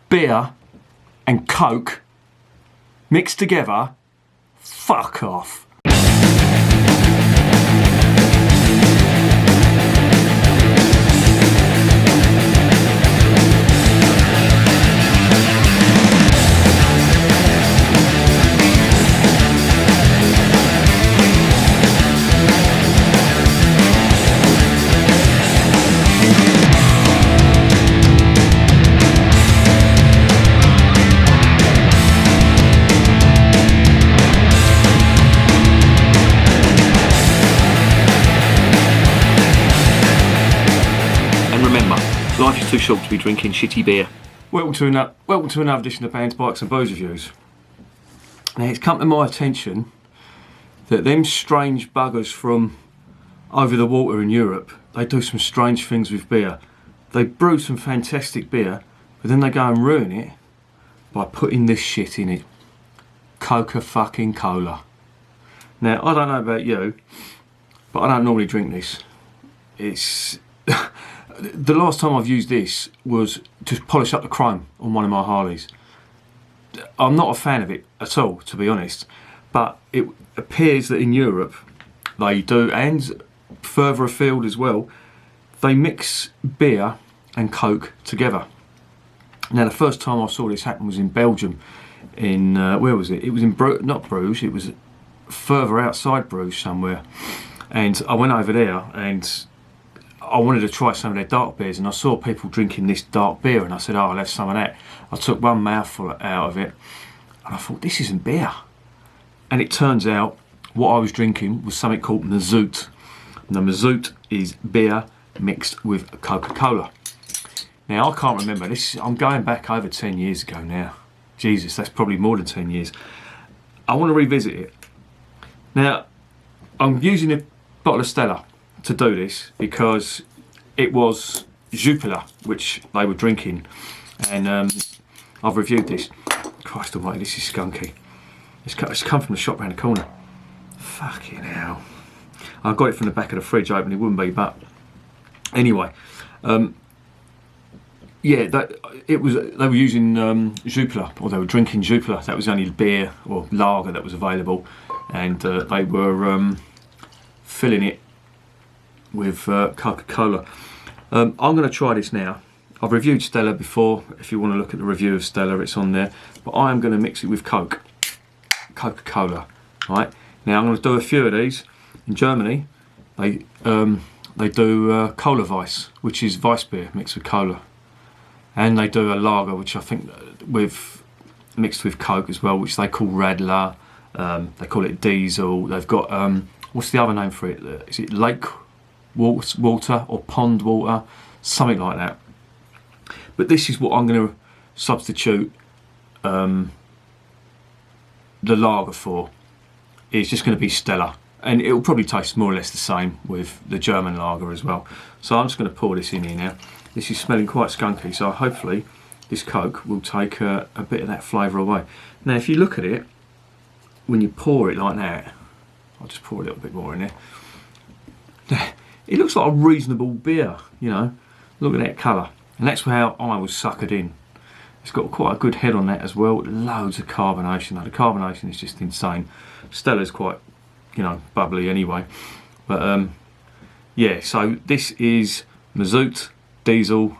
beer and Coke mixed together, fuck off. Life is too short to be drinking shitty beer. Welcome to another edition of Bands, Bikes and Booze Reviews. Now it's come to my attention that them strange buggers from over the water in Europe, they do some strange things with beer. They brew some fantastic beer, but then they go and ruin it by putting this shit in it. Coca-Cola. Now I don't know about you, but I don't normally drink this. It's the last time I've used this was to polish up the chrome on one of my Harleys. I'm not a fan of it at all, to be honest, but it appears that in Europe they do, and further afield as well, they mix beer and Coke together. Now the first time I saw this happen was in Belgium, in where was it? It was in not Bruges, it was further outside Bruges somewhere, and I went over there and I wanted to try some of their dark beers, and I saw people drinking this dark beer, and I said, oh, I'll have some of that. I took one mouthful out of it, and I thought, this isn't beer. And it turns out what I was drinking was something called Mazout. Now Mazout is beer mixed with Coca-Cola. Now I can't remember this, I'm going back over 10 years ago now. Jesus, that's probably more than 10 years. I want to revisit it. Now I'm using a bottle of Stella to do this because it was Jupiler which they were drinking, and I've reviewed this. Christ almighty, this is skunky. It's come from the shop round the corner. Fucking hell. I got it from the back of the fridge, hoping it wouldn't be, but anyway, yeah, they were using Jupiler, or they were drinking Jupiler. That was the only beer or lager that was available, and they were filling it with Coca-Cola. I'm going to try this now. I've reviewed Stella before. If you want to look at the review of Stella, it's on there. But I am going to mix it with Coca-Cola. Right now, I'm going to do a few of these. In Germany, they do Cola Weiss, which is Weiss beer mixed with cola, and they do a lager, which I think mixed with Coke as well, which they call Radler. They call it Diesel. They've got what's the other name for it? Is it Lake water or pond water, something like that. But this is what I'm going to substitute the lager for. It's just going to be Stella, and it'll probably taste more or less the same with the German lager as well. So I'm just going to pour this in here now. This is smelling quite skunky, so hopefully this Coke will take a bit of that flavour away. Now if you look at it, when you pour it like that, I'll just pour a little bit more in there. It looks like a reasonable beer, you know. Look at that colour. And that's how I was suckered in. It's got quite a good head on that as well. Loads of carbonation. Now, the carbonation is just insane. Stella's quite, you know, bubbly anyway. But, yeah, so this is Mazout, Diesel,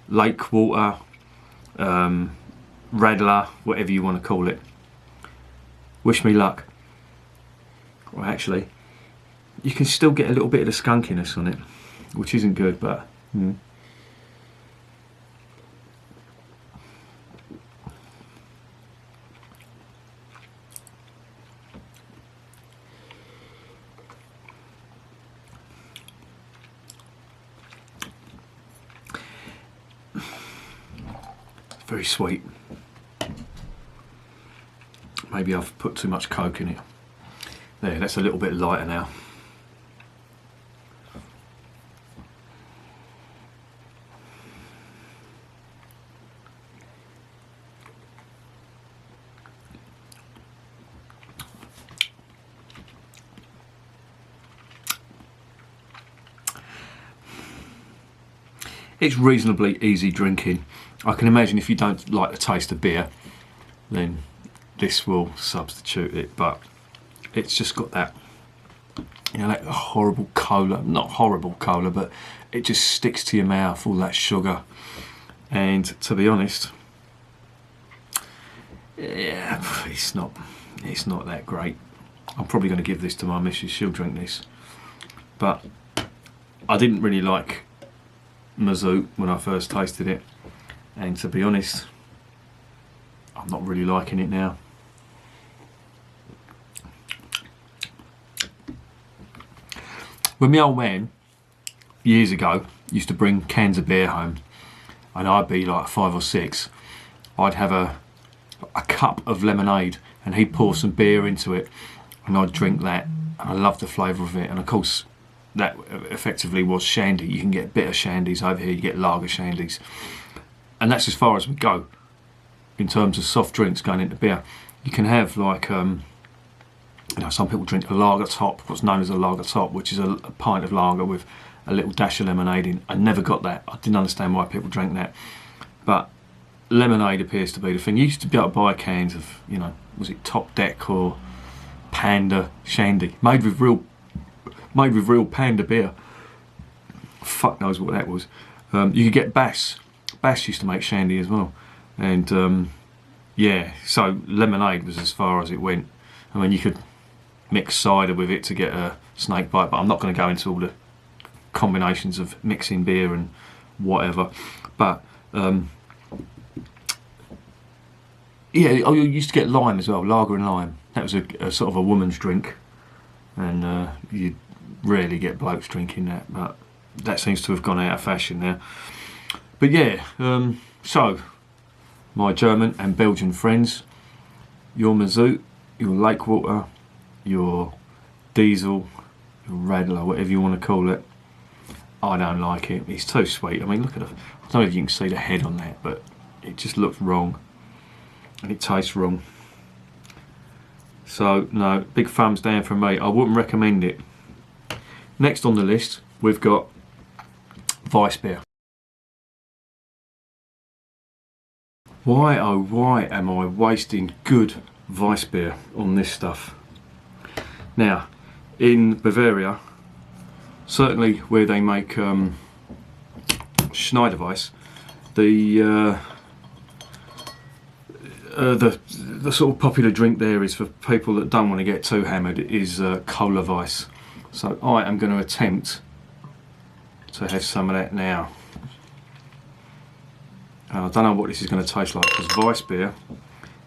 Lake Water, Radler, whatever you want to call it. Wish me luck. Well, actually, you can still get a little bit of the skunkiness on it, which isn't good, but it's very sweet. Maybe I've put too much Coke in it. There, that's a little bit lighter now. it's reasonably easy drinking. I can imagine if you don't like the taste of beer, then this will substitute it, but it's just got that, you know, that horrible cola, not horrible cola, but it just sticks to your mouth, all that sugar. And to be honest, yeah, it's not that great. I'm probably going to give this to my missus, she'll drink this. But I didn't really like Mazout when I first tasted it, and to be honest, I'm not really liking it now. When my old man, years ago, used to bring cans of beer home, and I'd be like 5 or 6, I'd have a cup of lemonade and he'd pour some beer into it and I'd drink that, and I loved the flavour of it. And of course that effectively was shandy. You can get bitter shandies over here, you get lager shandies, and that's as far as we go in terms of soft drinks going into beer. You can have like you know, some people drink a lager top, what's known as a lager top, which is a pint of lager with a little dash of lemonade in. I never got that. I didn't understand why people drank that, but lemonade appears to be the thing. You used to be able to buy cans of, you know, was it Top Deck or Panda Shandy, made with real Panda beer. Fuck knows what that was. You could get Bass. Bass used to make shandy as well, and yeah, so lemonade was as far as it went. I mean, you could mix cider with it to get a snake bite, but I'm not going to go into all the combinations of mixing beer and whatever. But yeah, oh, you used to get lime as well, lager and lime. That was a sort of a woman's drink, and you rarely get blokes drinking that, but that seems to have gone out of fashion now. But yeah, so my German and Belgian friends, your Mazout, your lake water, your diesel, your radler, whatever you want to call it, I don't like it. It's too sweet. I mean, look at I don't know if you can see the head on that, but it just looks wrong and it tastes wrong. So no, big thumbs down from me. I wouldn't recommend it. Next on the list, we've got Weiss beer. Why oh why am I wasting good Weiss beer on this stuff? Now, in Bavaria, certainly where they make Schneider Weiss, the sort of popular drink there is for people that don't want to get too hammered is Cola Weiss. So I am going to attempt to have some of that now. I don't know what this is going to taste like, because Weiss beer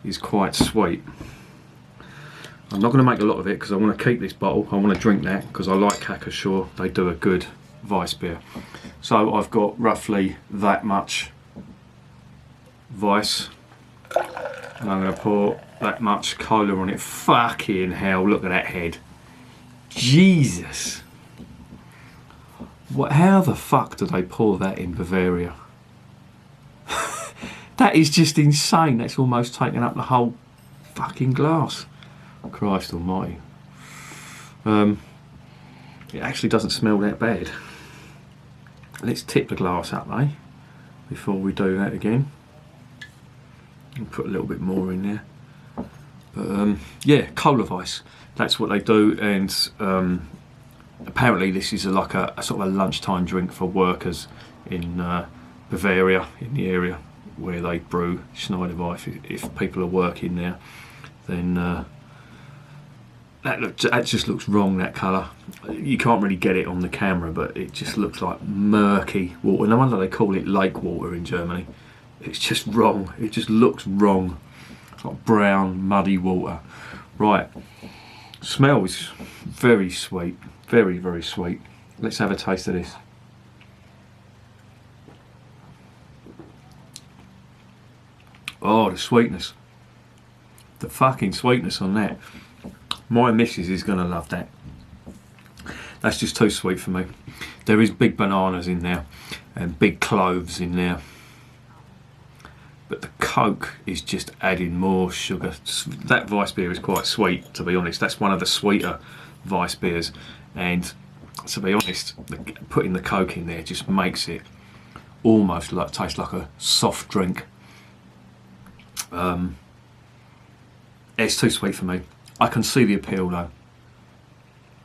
is quite sweet. I'm not going to make a lot of it because I want to keep this bottle. I want to drink that because I like Hacker-Shaw. They do a good Weiss beer. So I've got roughly that much Weiss, and I'm going to pour that much cola on it. Fucking hell, look at that head. Jesus. What? How the fuck do they pour that in Bavaria? That is just insane. That's almost taken up the whole fucking glass. Christ almighty. It actually doesn't smell that bad. Let's tip the glass up, eh? Before we do that again. I'll put a little bit more in there. But yeah, Cola Weiss. That's what they do, and apparently this is like a sort of a lunchtime drink for workers in Bavaria, in the area where they brew Schneider Weiss. If people are working there, then that just looks wrong, that colour. You can't really get it on the camera, but it just looks like murky water. No wonder they call it lake water in Germany. It's just wrong. It just looks wrong. It's like brown, muddy water. Right. Smell is very sweet. Very, very sweet. Let's have a taste of this. Oh, the sweetness. The fucking sweetness on that. My missus is going to love that. That's just too sweet for me. There is big bananas in there and big cloves in there. But the Coke is just adding more sugar. That Weiss beer is quite sweet, to be honest. That's one of the sweeter Weiss beers. And to be honest, putting the Coke in there just makes it almost like tastes like a soft drink. It's too sweet for me. I can see the appeal though.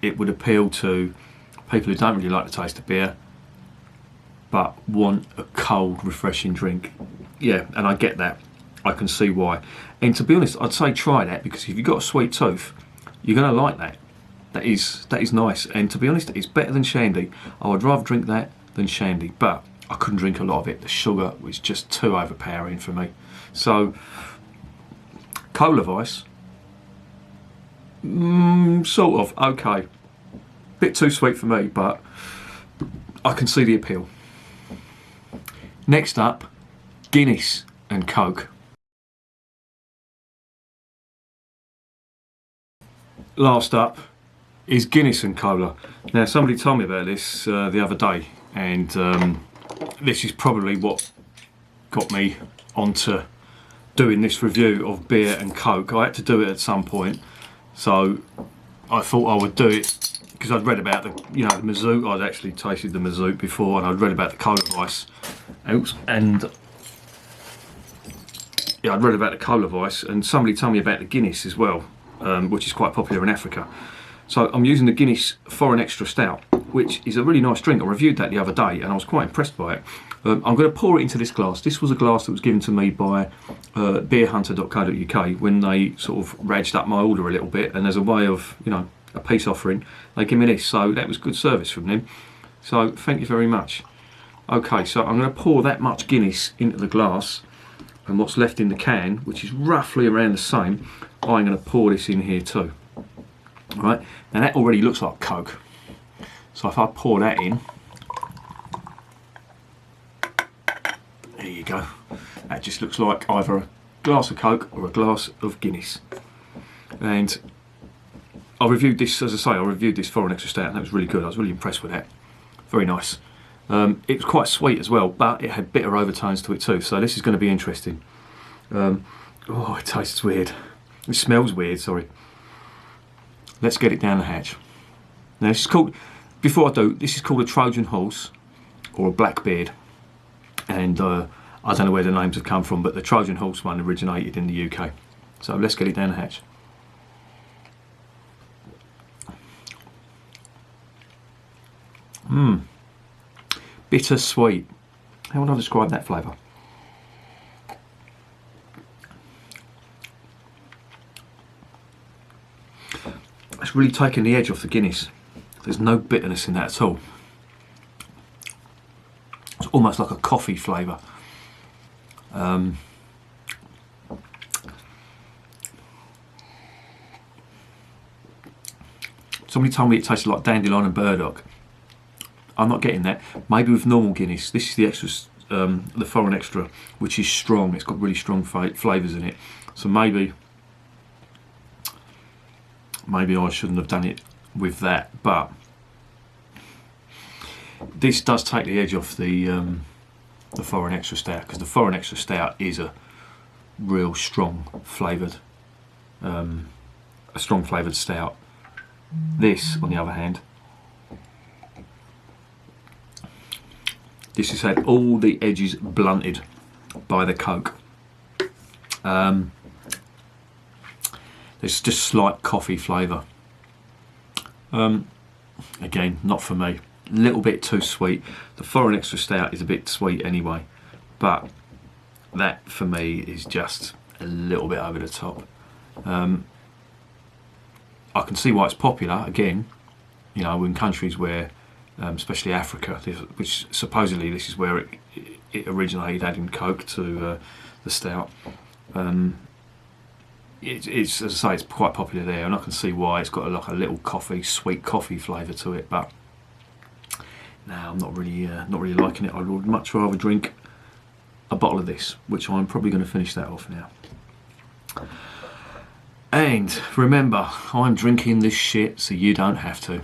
It would appeal to people who don't really like the taste of beer but want a cold, refreshing drink. Yeah, and I get that. I can see why. And to be honest, I'd say try that, because if you've got a sweet tooth, you're going to like that. That is nice. And to be honest, it's better than shandy. I would rather drink that than shandy, but I couldn't drink a lot of it. The sugar was just too overpowering for me. So, Cola Vice, sort of, okay. Bit too sweet for me, but I can see the appeal. Next up, Guinness and Coke. Last up is Guinness and Cola. Now, somebody told me about this the other day, and this is probably what got me onto doing this review of beer and Coke. I had to do it at some point, so I thought I would do it because I'd read about the Mazout. I'd actually tasted the Mazout before, and I'd read about the Cola Vice. And yeah, I'd read about the Cola Vice, and somebody told me about the Guinness as well, which is quite popular in Africa. So I'm using the Guinness Foreign Extra Stout, which is a really nice drink. I reviewed that the other day, and I was quite impressed by it. I'm going to pour it into this glass. This was a glass that was given to me by beerhunter.co.uk when they sort of ragged up my order a little bit, and as a way of, a peace offering, they give me this. So that was good service from them. So thank you very much. Okay, so I'm going to pour that much Guinness into the glass, and what's left in the can, which is roughly around the same, I'm going to pour this in here too. Alright, now that already looks like Coke. So if I pour that in, there you go. That just looks like either a glass of Coke or a glass of Guinness. And I reviewed this, as I say, I reviewed this Foreign Extra Stout, and that was really good. I was really impressed with that. Very nice. It was quite sweet as well, but it had bitter overtones to it too, so this is going to be interesting. Oh, it tastes weird. It smells weird, sorry. Let's get it down the hatch. Now this is called, before I do, this is called a Trojan Horse, or a Blackbeard. And I don't know where the names have come from, but the Trojan Horse one originated in the UK. So let's get it down the hatch. Bitter sweet. How would I describe that flavour? It's really taking the edge off the Guinness. There's no bitterness in that at all. It's almost like a coffee flavour. Somebody told me it tasted like dandelion and burdock. I'm not getting that. Maybe with normal Guinness. This is the extra, the Foreign Extra, which is strong. It's got really strong flavours in it. So maybe I shouldn't have done it with that. But this does take the edge off the Foreign Extra Stout, because the Foreign Extra Stout is a real strong flavoured, stout. This, on the other hand, this has had all the edges blunted by the Coke. There's just slight coffee flavour. Again, not for me. A little bit too sweet. The Foreign Extra Stout is a bit sweet anyway, but that for me is just a little bit over the top. I can see why it's popular, again, in countries where, especially Africa, which supposedly this is where it originated, adding Coke to the stout. It's, as I say, it's quite popular there, and I can see why. It's got like a little sweet coffee flavour to it, but no, I'm not really liking it. I would much rather drink a bottle of this, which I'm probably going to finish that off now. And remember, I'm drinking this shit so you don't have to.